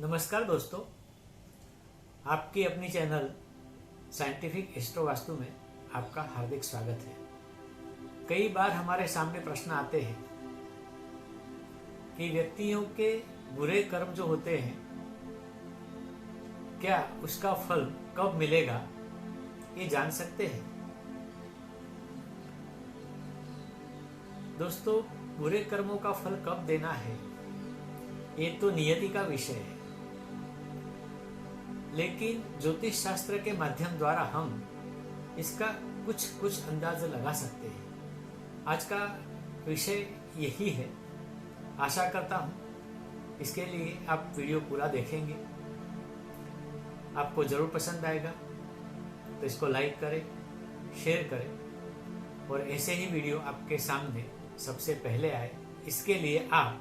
नमस्कार दोस्तों, आपकी अपनी चैनल साइंटिफिक एस्ट्रो वास्तु में आपका हार्दिक स्वागत है। कई बार हमारे सामने प्रश्न आते हैं कि व्यक्तियों के बुरे कर्म जो होते हैं, क्या उसका फल कब मिलेगा, ये जान सकते हैं। दोस्तों, बुरे कर्मों का फल कब देना है, ये तो नियति का विषय है, लेकिन ज्योतिष शास्त्र के माध्यम द्वारा हम इसका कुछ अंदाज लगा सकते हैं। आज का विषय यही है। आशा करता हूँ इसके लिए आप वीडियो पूरा देखेंगे, आपको जरूर पसंद आएगा। तो इसको लाइक करें, शेयर करें और ऐसे ही वीडियो आपके सामने सबसे पहले आए, इसके लिए आप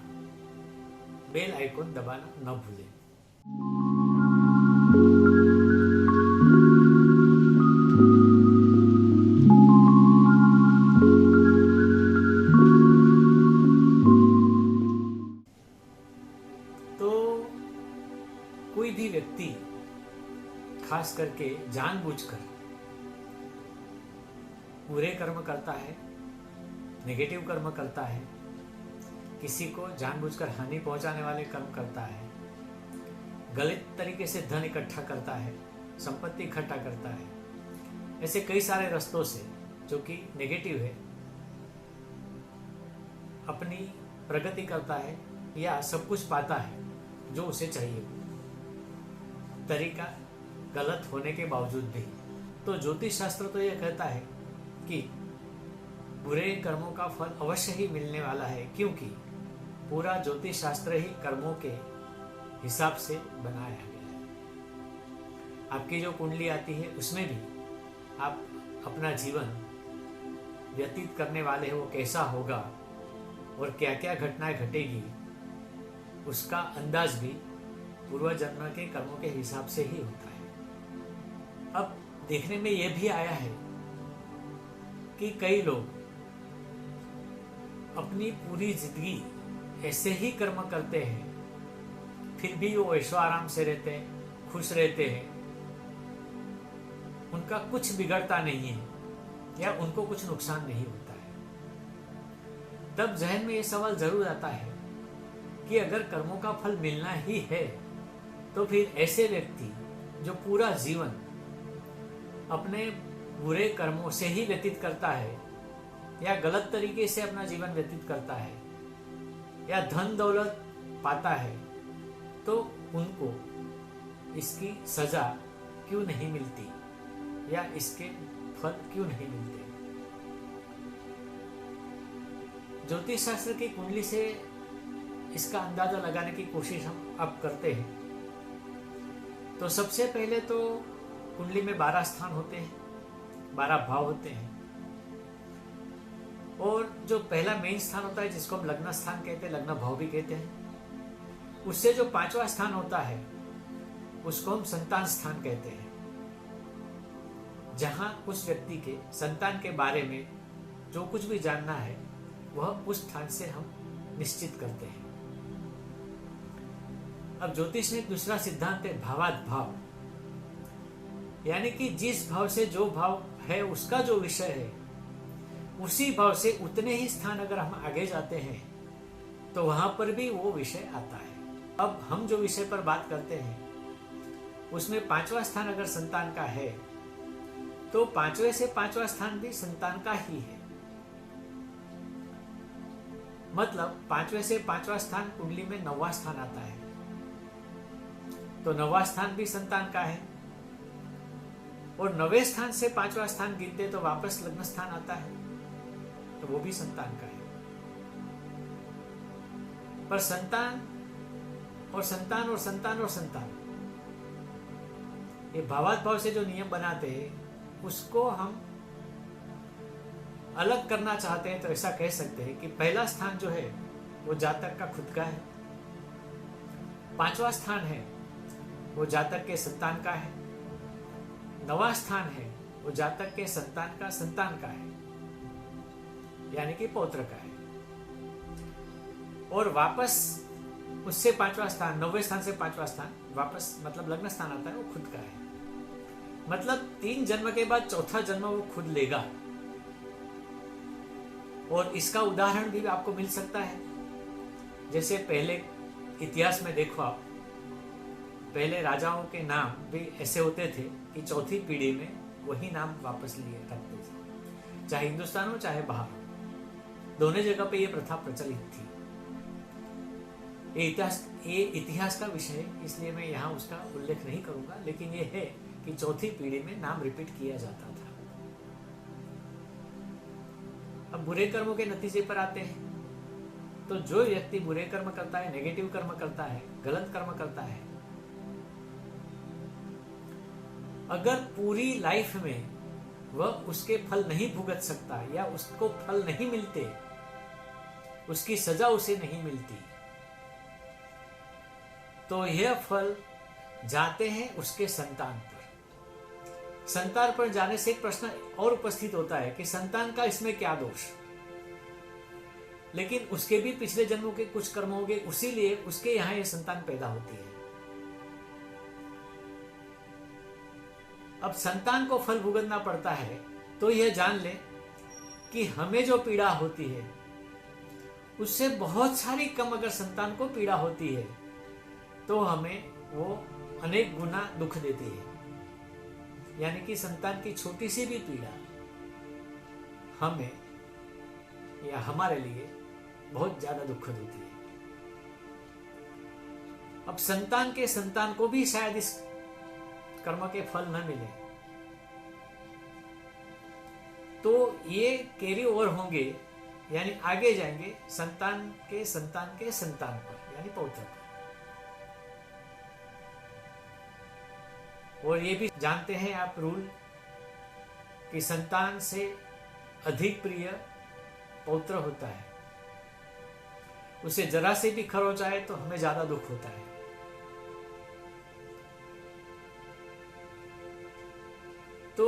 बेल आइकन दबाना न भूलें। तो कोई भी व्यक्ति खास करके जानबूझकर बुरे कर्म करता है, नेगेटिव कर्म करता है, किसी को जानबूझकर हानि पहुंचाने वाले कर्म करता है, गलत तरीके से धन इकट्ठा करता है, संपत्ति इकट्ठा करता है, ऐसे कई सारे रास्तों से जो कि नेगेटिव है अपनी प्रगति करता है या सब कुछ पाता है जो उसे चाहिए, तरीका गलत होने के बावजूद भी। तो ज्योतिष शास्त्र तो यह कहता है कि बुरे कर्मों का फल अवश्य ही मिलने वाला है, क्योंकि पूरा ज्योतिष शास्त्र ही कर्मों के हिसाब से बनाया गया है। आपकी जो कुंडली आती है उसमें भी आप अपना जीवन व्यतीत करने वाले हैं, वो कैसा होगा और क्या क्या घटनाएं घटेगी, उसका अंदाज भी पूर्व जन्म के कर्मों के हिसाब से ही होता है। अब देखने में यह भी आया है कि कई लोग अपनी पूरी जिंदगी ऐसे ही कर्म करते हैं, फिर भी वो ऐशो आराम से रहते हैं, खुश रहते हैं, उनका कुछ बिगड़ता नहीं है या उनको कुछ नुकसान नहीं होता है। तब जहन में ये सवाल जरूर आता है कि अगर कर्मों का फल मिलना ही है तो फिर ऐसे व्यक्ति जो पूरा जीवन अपने बुरे कर्मों से ही व्यतीत करता है या गलत तरीके से अपना जीवन व्यतीत करता है या धन दौलत पाता है, तो उनको इसकी सजा क्यों नहीं मिलती या इसके फल क्यों नहीं मिलते। ज्योतिष शास्त्र की कुंडली से इसका अंदाजा लगाने की कोशिश हम अब करते हैं। तो सबसे पहले तो कुंडली में 12 स्थान होते हैं, 12 भाव होते हैं, और जो पहला मेन स्थान होता है जिसको हम लग्न स्थान कहते हैं, लग्न भाव भी कहते हैं, उससे जो 5वां स्थान होता है उसको हम संतान स्थान कहते हैं, जहां उस व्यक्ति के संतान के बारे में जो कुछ भी जानना है वह उस स्थान से हम निश्चित करते हैं। अब ज्योतिष में एक दूसरा सिद्धांत है भावात भाव, यानी कि जिस भाव से जो भाव है उसका जो विषय है, उसी भाव से उतने ही स्थान अगर हम आगे जाते हैं तो वहां पर भी वो विषय आता है। अब हम जो विषय पर बात करते हैं उसमें 5वां स्थान अगर संतान का है तो 5वें से 5वां स्थान भी संतान का ही है। मतलब 5वें से 5वां स्थान कुंडली में 9वां स्थान आता है, तो 9वां स्थान भी संतान का है, और 9वें स्थान से 5वां स्थान गिनते तो वापस लग्न स्थान आता है, तो वो भी संतान का है। पर संतान और संतान और संतान और संतान, ये भावात भाव से जो नियम बनाते हैं उसको हम अलग करना चाहते हैं तो ऐसा कह सकते हैं कि पहला स्थान जो है वो जातक का खुद का है, 5वां स्थान है वो जातक के संतान का है, 9वां स्थान है वो जातक के संतान का है, यानी कि पौत्र का है, और वापस उससे 5वां स्थान, 9वें स्थान से 5वां स्थान वापस मतलब लग्न स्थान आता है, वो खुद का है। मतलब 3 जन्म के बाद चौथा जन्म वो खुद लेगा। और इसका उदाहरण भी आपको मिल सकता है। जैसे पहले इतिहास में देखो आप, पहले राजाओं के नाम भी ऐसे होते थे कि चौथी पीढ़ी में वही नाम वापस लिए रखते थे, चाहे हिंदुस्तान हो चाहे बाहर हो, दोनों जगह पे ये प्रथा प्रचलित थी। ये इतिहास का विषय है, इसलिए मैं यहाँ उसका उल्लेख नहीं करूंगा, लेकिन ये है कि चौथी पीढ़ी में नाम रिपीट किया जाता था। अब बुरे कर्मों के नतीजे पर आते हैं। तो जो व्यक्ति बुरे कर्म करता है, नेगेटिव कर्म करता है, गलत कर्म करता है, अगर पूरी लाइफ में वह उसके फल नहीं भुगत सकता या उसको फल नहीं मिलते, उसकी सजा उसे नहीं मिलती, तो यह फल जाते हैं उसके संतान पर। संतान पर जाने से एक प्रश्न और उपस्थित होता है कि संतान का इसमें क्या दोष। लेकिन उसके भी पिछले जन्मों के कुछ कर्म होंगे, उसीलिए उसके यहां यह संतान पैदा होती है। अब संतान को फल भुगतना पड़ता है, तो यह जान ले कि हमें जो पीड़ा होती है उससे बहुत सारी कम अगर संतान को पीड़ा होती है तो हमें वो अनेक गुना दुख देती है। यानी कि संतान की छोटी सी भी पीड़ा हमें या हमारे लिए बहुत ज्यादा दुखद होती है। अब संतान के संतान को भी शायद इस कर्म के फल न मिले, तो ये कैरी ओवर होंगे, यानी आगे जाएंगे संतान के संतान के संतान पर, यानी पौत्र पर। और ये भी जानते हैं आप रूल कि संतान से अधिक प्रिय पौत्र होता है। उसे जरा से भी खरोच आए तो हमें ज्यादा दुख होता है। तो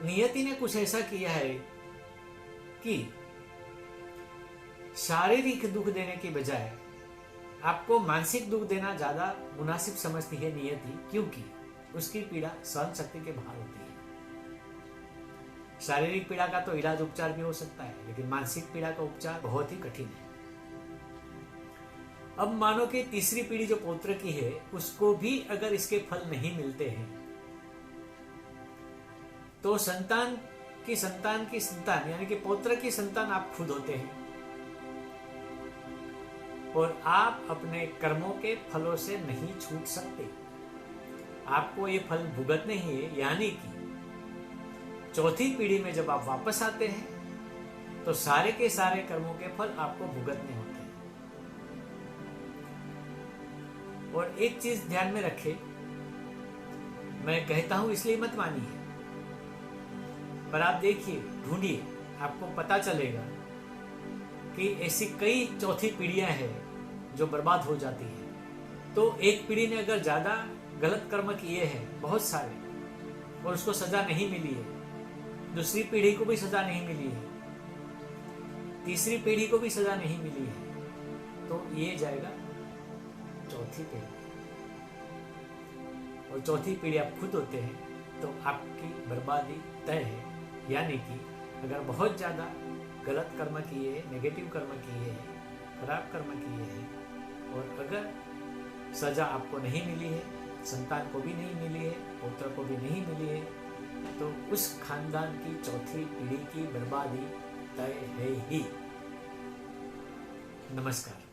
नियति ने कुछ ऐसा किया है कि शारीरिक दुख देने की बजाय आपको मानसिक दुख देना ज्यादा मुनासिब समझती है नियति, क्योंकि उसकी पीड़ा सहन शक्ति के बाहर होती है। शारीरिक पीड़ा का तो इलाज उपचार भी हो सकता है, लेकिन मानसिक पीड़ा का उपचार बहुत ही कठिन है। अब मानो कि तीसरी पीढ़ी जो पौत्र की है, उसको भी अगर इसके फल नहीं मिलते हैं, तो संतान की संतान की संतान यानी कि पौत्र की संतान आप खुद होते हैं, और आप अपने कर्मों के फलों से नहीं छूट सकते। आपको ये फल भुगतने ही है। यानी कि चौथी पीढ़ी में जब आप वापस आते हैं तो सारे के सारे कर्मों के फल आपको भुगतने होते हैं। और एक चीज ध्यान में रखें, मैं कहता हूं इसलिए मत मानिए, पर आप देखिए, ढूंढिए, आपको पता चलेगा कि ऐसी कई चौथी पीढ़ियां हैं जो बर्बाद हो जाती है। तो एक पीढ़ी ने अगर ज्यादा गलत कर्म किए हैं बहुत सारे और उसको सजा नहीं मिली है, दूसरी पीढ़ी को भी सजा नहीं मिली है, तीसरी पीढ़ी को भी सजा नहीं मिली है, तो ये जाएगा चौथी पीढ़ी। और चौथी पीढ़ी आप खुद होते हैं, तो आपकी बर्बादी तय है। यानी कि अगर बहुत ज्यादा गलत कर्म किए, नेगेटिव कर्म किए हैं, खराब कर्म किए हैं, और अगर सजा आपको नहीं मिली है, संतान को भी नहीं मिली है, पुत्र को भी नहीं मिली है, तो उस खानदान की चौथी पीढ़ी की बर्बादी तय है ही। नमस्कार।